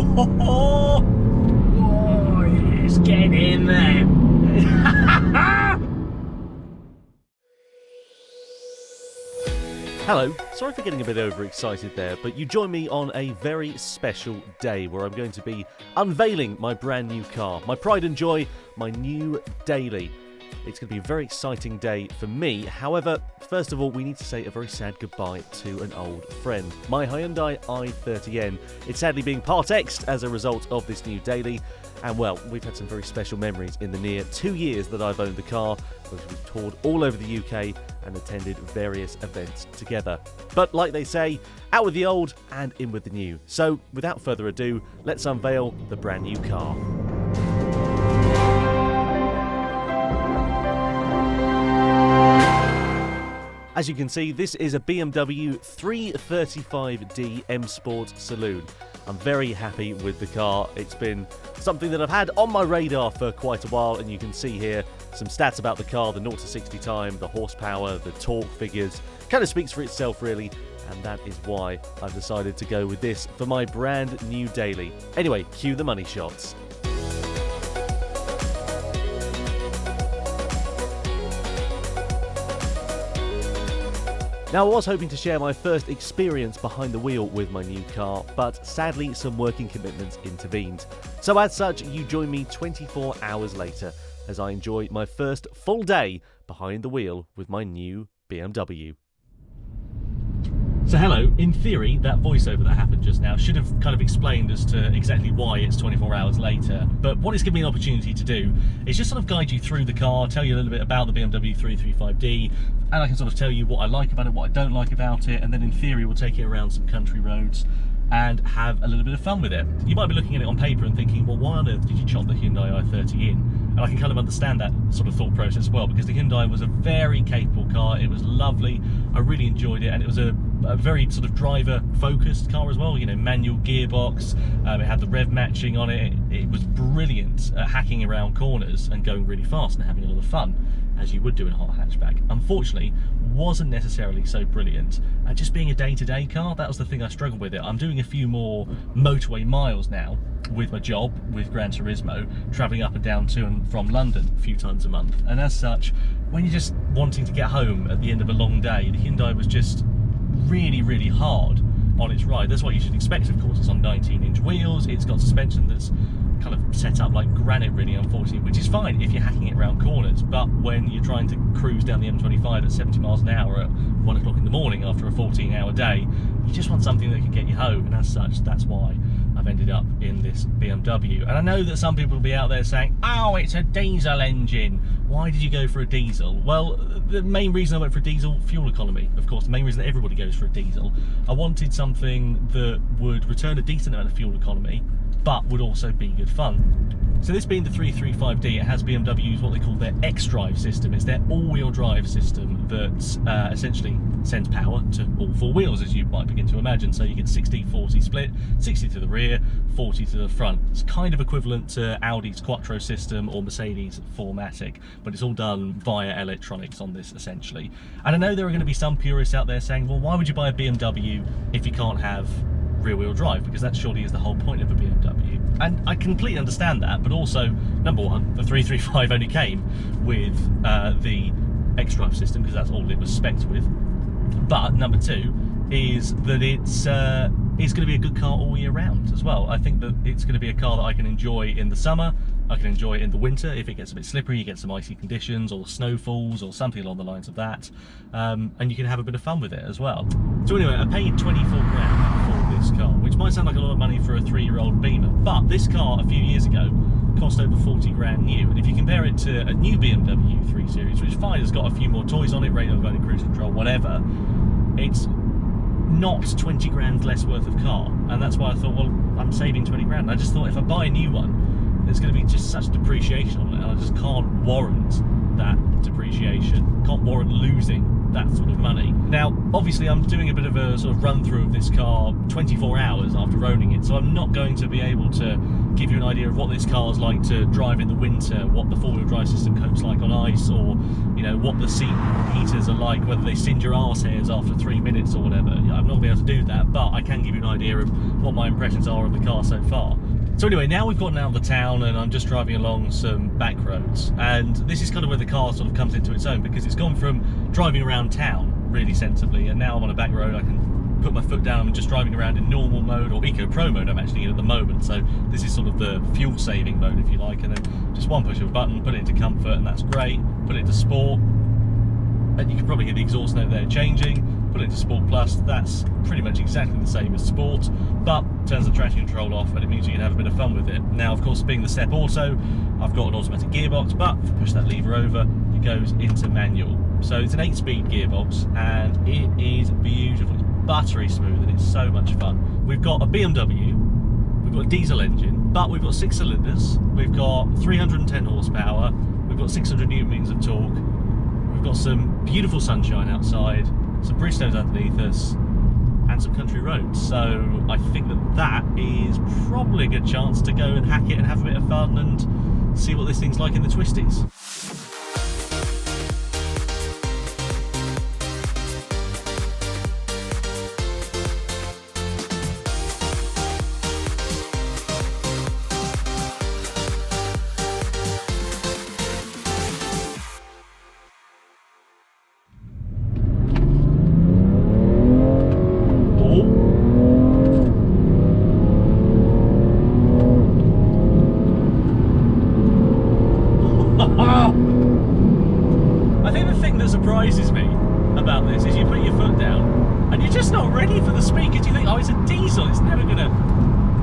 Oh, yes, get in there. Hello, sorry for getting a bit overexcited there, but you join me on a very special day where I'm going to be unveiling my brand new car, my pride and joy, my new daily. It's going to be a very exciting day for me. However, first of all, we need to say a very sad goodbye to an old friend. My Hyundai i30N. It's sadly being part X'd as a result of this new daily. And well, we've had some very special memories in the near 2 years that I've owned the car, because we've toured all over the UK and attended various events together. But like they say, out with the old and in with the new. So without further ado, let's unveil the brand new car. As you can see, this is a BMW 335d M Sport Saloon. I'm very happy with the car. It's been something that I've had on my radar for quite a while, and you can see here some stats about the car, the 0 to 60 time, the horsepower, the torque figures. Kind of speaks for itself really, and that is why I've decided to go with this for my brand new daily. Anyway, cue the money shots. Now, I was hoping to share my first experience behind the wheel with my new car, but sadly some working commitments intervened. So as such, you join me 24 hours later as I enjoy my first full day behind the wheel with my new BMW. So hello, in theory that voiceover that happened just now should have kind of explained as to exactly why it's 24 hours later, but what it's given me an opportunity to do is just sort of guide you through the car, tell you a little bit about the BMW 335d, and I can sort of tell you what I like about it, what I don't like about it, and then in theory we'll take it around some country roads and have a little bit of fun with it. You might be looking at it on paper and thinking, well, why on earth did you chop the Hyundai i30 in? And I can kind of understand that sort of thought process as well, because the Hyundai was a very capable car. It was lovely, I really enjoyed it, and it was a very sort of driver focused car as well, you know, manual gearbox, it had the rev matching on it. It was brilliant at hacking around corners and going really fast and having a lot of fun, as you would do in a hot hatchback. Unfortunately, wasn't necessarily so brilliant at just being a day-to-day car. That was the thing I struggled with it. I'm doing a few more motorway miles now with my job with Gran Turismo, travelling up and down to and from London a few times a month, and as such, when you're just wanting to get home at the end of a long day, the Hyundai was just really hard on its ride. That's what you should expect, of course. It's on 19-inch wheels, it's got suspension that's kind of set up like granite really, unfortunately, which is fine if you're hacking it around corners, but when you're trying to cruise down the M25 at 70 miles an hour at 1 o'clock in the morning after a 14-hour day, you just want something that can get you home, and as such, that's why I've ended up in this BMW. And I know that some people will be out there saying, oh, it's a diesel engine, why did you go for a diesel? Well, the main reason I went for a diesel, fuel economy, of course, the main reason that everybody goes for a diesel. I wanted something that would return a decent amount of fuel economy, but would also be good fun. So this being the 335d, it has BMW's what they call their X-Drive system. It's their all-wheel drive system that essentially sends power to all four wheels, as you might begin to imagine. So you get 60-40 split, 60 to the rear, 40 to the front. It's kind of equivalent to Audi's Quattro system or Mercedes 4MATIC, but it's all done via electronics on this essentially. And I know there are going to be some purists out there saying, well, why would you buy a BMW if you can't have rear-wheel drive, because that surely is the whole point of a BMW. And I completely understand that, but also, number one, the 335 only came with the X-Drive system, because that's all it was spec'd with. But number two is that it's going to be a good car all year round as well. I think that it's going to be a car that I can enjoy in the summer, I can enjoy it in the winter if it gets a bit slippery, you get some icy conditions or snowfalls or something along the lines of that, and you can have a bit of fun with it as well. So anyway, I paid 24 grand for this car, which might sound like a lot of money for a 3-year-old Beamer, but this car a few years ago cost over 40 grand new, and if you compare it to a new BMW 3 Series, which is fine, it's got a few more toys on it, radio, volume, cruise control, whatever, it's not 20 grand less worth of car, and that's why I thought, well, I'm saving 20 grand. And I just thought if I buy a new one, there's going to be just such depreciation on it, and I just can't warrant that depreciation, can't warrant losing that sort of money. Now, obviously I'm doing a bit of a sort of run through of this car 24 hours after owning it, so I'm not going to be able to give you an idea of what this car's like to drive in the winter, what the four-wheel drive system copes like on ice, or you know, what the seat heaters are like, whether they singe your arse hairs after 3 minutes or whatever. I'm not going to be able to do that, but I can give you an idea of what my impressions are of the car so far. So anyway, now we've gotten out of the town and I'm just driving along some back roads, and this is kind of where the car sort of comes into its own, because it's gone from driving around town really sensibly, and now I'm on a back road. I can put my foot down. I'm just driving around in normal mode, or Eco Pro mode I'm actually in at the moment, so this is sort of the fuel saving mode if you like, and then just one push of a button, put it into comfort, and that's great. Put it into sport, and you can probably hear the exhaust note there changing. Put it into Sport Plus, that's pretty much exactly the same as Sport, but turns the traction control off, and it means you can have a bit of fun with it. Now, of course, being the Step Auto, I've got an automatic gearbox, but if I push that lever over, it goes into manual. So it's an 8-speed gearbox, and it is beautiful. It's buttery smooth, and it's so much fun. We've got a BMW, we've got a diesel engine, but we've got 6 cylinders, we've got 310 horsepower, we've got 600 newton meters of torque, we've got some beautiful sunshine outside, some Bridgestones underneath us, and some country roads. So I think that is probably a good chance to go and hack it and have a bit of fun and see what this thing's like in the twisties. I think the thing that surprises me about this is you put your foot down and you're just not ready for the speed, because you think, oh, it's a diesel, it's never going to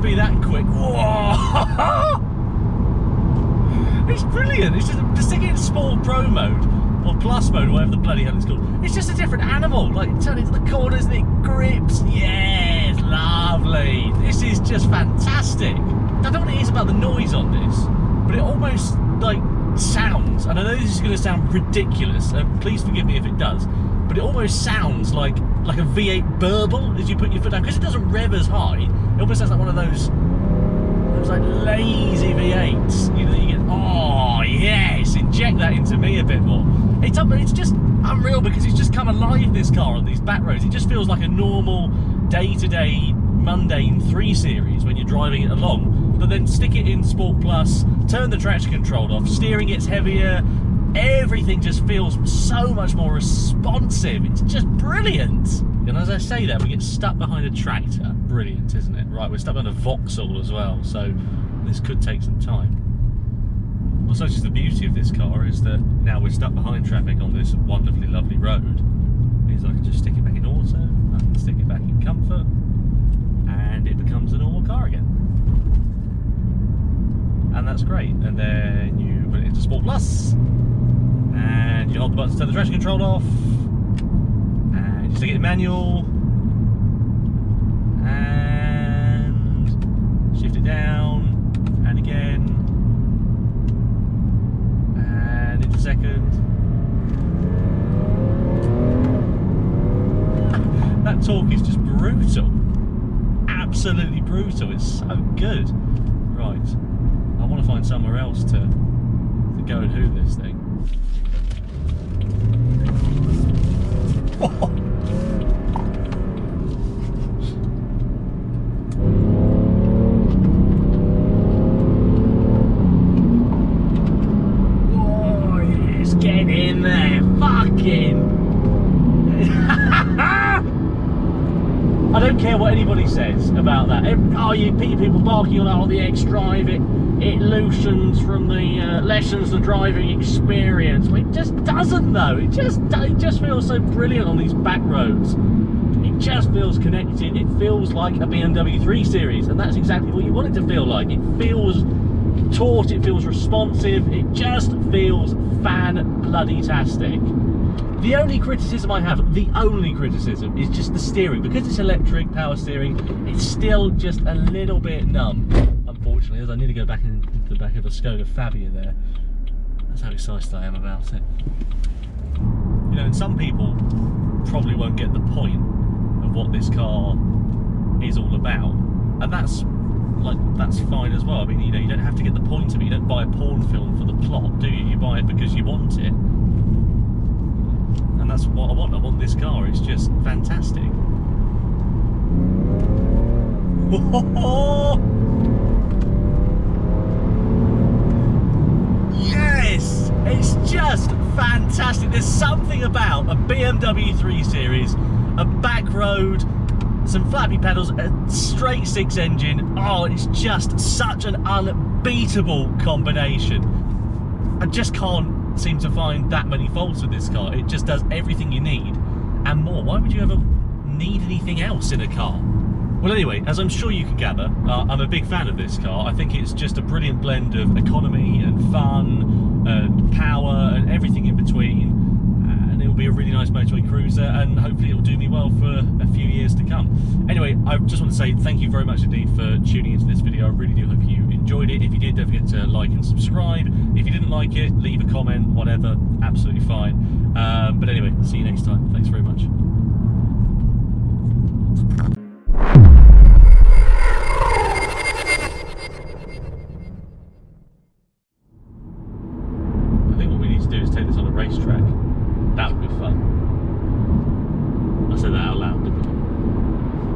be that quick. Whoa! It's brilliant. It's just stick it in Sport Pro mode or Plus mode, or whatever the bloody hell it's called. It's just a different animal. Like, turn into the corners and it grips. Yes, lovely. This is just fantastic. I don't know what it is about the noise on this, but it almost like sounds, and I know this is going to sound ridiculous, please forgive me if it does, but it almost sounds like a V8 burble as you put your foot down, because it doesn't rev as high. It almost sounds like one of those like lazy V8s, you know, you get, oh yes, inject that into me a bit more. It's just unreal, because it's just come alive, this car, on these back roads. It just feels like a normal day-to-day mundane 3 Series when you're driving it along, but then stick it in Sport Plus, turn the traction control off, steering gets heavier, everything just feels so much more responsive. It's just brilliant. And as I say that, we get stuck behind a tractor. Brilliant, isn't it? Right, we're stuck behind a Vauxhall as well, so this could take some time. Also, just the beauty of this car is that now we're stuck behind traffic on this wonderfully lovely road, is I can just stick it back in auto, I can stick it back in comfort, and it becomes a normal car again. And that's great. And then you put it into Sport Plus, and you hold the button to turn the traction control off, and you stick it in manual, and shift it down, and again, and into second. That torque is just brutal. Absolutely brutal. It's so good. Right. I want to find somewhere else to go and hoo this thing. Whoa, yes, get in there, fucking. I don't care what anybody says about that. Oh, you people barking on, oh, the X-Drive, it loosens from the, lessens the driving experience. Well, it just doesn't though. It just feels so brilliant on these back roads. It just feels connected. It feels like a BMW 3 Series, and that's exactly what you want it to feel like. It feels taut, it feels responsive, it just feels fan-bloody-tastic. The only criticism I have, is just the steering. Because it's electric power steering, it's still just a little bit numb, unfortunately, as I need to go back into the back of a Skoda Fabia there. That's how excited I am about it. You know, and some people probably won't get the point of what this car is all about, and that's fine as well. I mean, you know, you don't have to get the point of it. You don't buy a porn film for the plot, do you? You buy it because you want it, and that's what I want. I want this car. It's just fantastic. Yes, it's just fantastic. There's something about a BMW 3 Series, a back road, some flappy pedals, a straight six engine. Oh, it's just such an unbeatable combination. I just can't seem to find that many faults with this car. It just does everything you need and more. Why would you ever need anything else in a car? Well, anyway, as I'm sure you can gather, I'm a big fan of this car. I think it's just a brilliant blend of economy and fun and power and everything in between. And it'll be a really nice motorway cruiser, and hopefully it'll do me well for a few years to come. Anyway, I just want to say thank you very much indeed for tuning into this video. I really do hope you enjoyed it. If you did, don't forget to like and subscribe. If you didn't like it, leave a comment, whatever, absolutely fine. But anyway, see you next time. Thanks very much. I think what we need to do is take this on a racetrack. That would be fun.